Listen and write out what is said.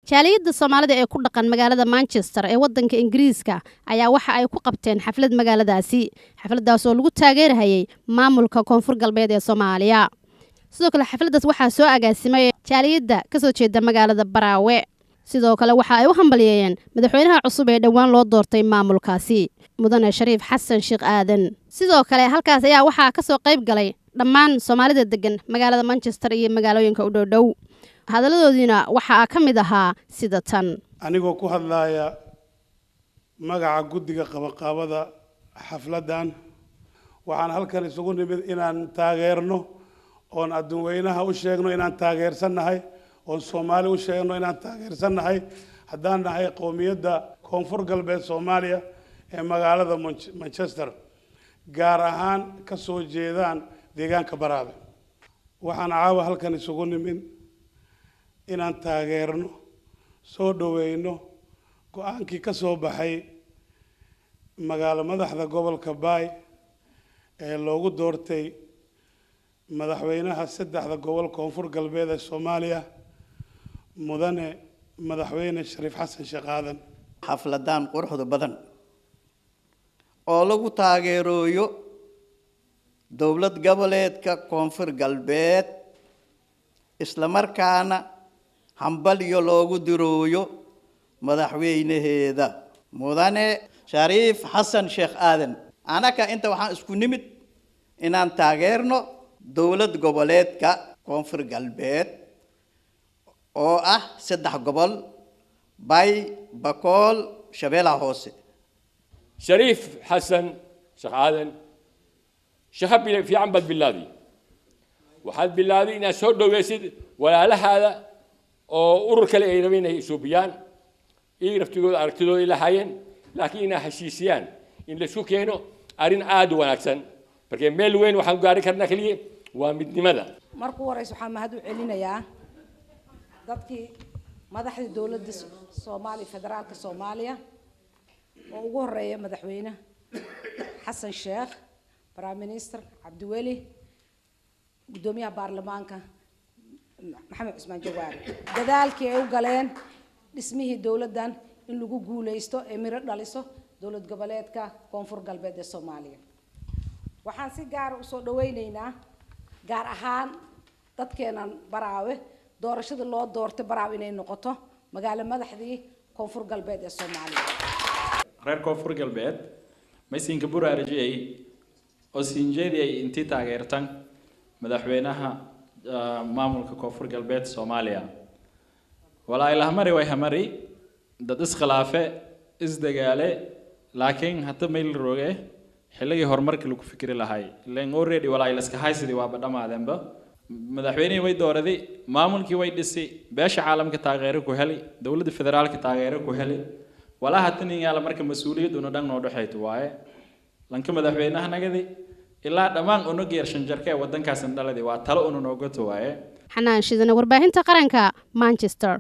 jaaliyadda Soomaalida ee ku dhaqan magaalada Manchester ee wadanka Ingiriiska ayaa waxa ay ku qabteen xaflad magaaladaasi. Xafladaas oo lagu taageerayay maamulka Koonfur Galbeed ee Soomaaliya. Sidoo kale xafladaas waxaa soo agaasimay jaaliyadda ka soo jeeda magaalada Baraawe. Sidoo kale waxa ay u hambalyeeyeen madaxweynaha cusub ee dhawaan loo doortay maamulkaasi, Mudane Shariif Xasan Sheekh Aadan. Sidoo kale halkaas ayaa waxaa ka soo qayb galay dhammaan Soomaalida degan magaalada Manchester iyo magaalooyinka u dhow. hadaladoodina waxa ka mid ahaa sida tan. anigoo ku hadlaaya magaca guddiga qabanqaabada xafladan waxaan halkan isugu nimid inaan taageerno oon adduunweynaha u sheegno inaan taageersanahay oon Soomaali u sheegno inaan taageersanahay haddaan nahay qowmiyadda Koonfur Galbeed Soomaaliya ee magaalada Manchester gaar ahaan ka soo jeedaan deegaanka Baraawe. waxaan caawa halkan isugu nimid inaan taageerno soo dhaweyno go'aankii ka soo baxay magaalo madaxda gobolka Baay ee loogu doortay madaxweynaha saddexda gobol Koonfur Galbeed ee Soomaaliya Mudane madaxweyne Shariif Xasan Sheekh Aadan. xafladan quruxda badan oo lagu taageerayo dowlad goboleedka Koonfur Galbeed isla markaana hambaliyo loogu dirooyo madaxweynaheeda Mudane Shariif Xasan Sheekh Aadan. anaka inta waxaan isku nimid inaan taageerno dowlad goboleedka Koonfur Galbeed oo ah saddex gobol Baay, Bakool, Shabeellaha Hoose. شريف حسن شيخ عادل شهب في عمبد بلادي وحد بلادي إن سود ويسد ولا له هذا أو أورك الأيرمين سوبيان يعرف تقول أرتدوا إلى حين لكن حسيسيان إن لسوق هنا أرين عاد ونكسن بركة ميل وين وحن قاري كرنا كليه ومدني ماذا مركو رئيس محمد علينا يا ضدك مدح الدولة الصومالي فدرال كصوماليا وأقول رأي مدحوينه حسن الشيخ برايم مينستر عبد الولي قدوميها بارلمانكا محمد عثمان جواري ذلك يوقلين اسمه دولة دان إن لجو جوليستو أمير داليسو دولة قبلتك كونفور قلبي الصومالية وحنسي جار وصل دوينينا جار أهان تذكرنا براوي دورشة الله دورت براوينا النقطة مقالة مدحدي كونفور قلبي الصومالية reer Koonfur Galbeed maysiinka buraarajiyay oo siinjeediyay intii taageertan madaxweynaha maamulka Koonfur Galbeed Soomaaliya walaa ilaah mari way hamari dad iskhilaafe isdagaale laakiin hadda meel rooge xilligii horumarkii lagu fikiri lahay ileen already walaa ilaska haysidii waa badhamaadenba madaxweynihii way dooraday maamulkii way dhisay beesha caalamka taageero ku helay dawladda federaalka taageero ku helay ولا هتني على مركب مسؤولية دون دعنا نروح هيتواي لكن مدحوينها نجدي إلا دمان أنو غير شنجركة ودن كاسن دلدي واتلو أنو نوجو تواي حنان شيدنا ورباهن تقرنك مانشستر.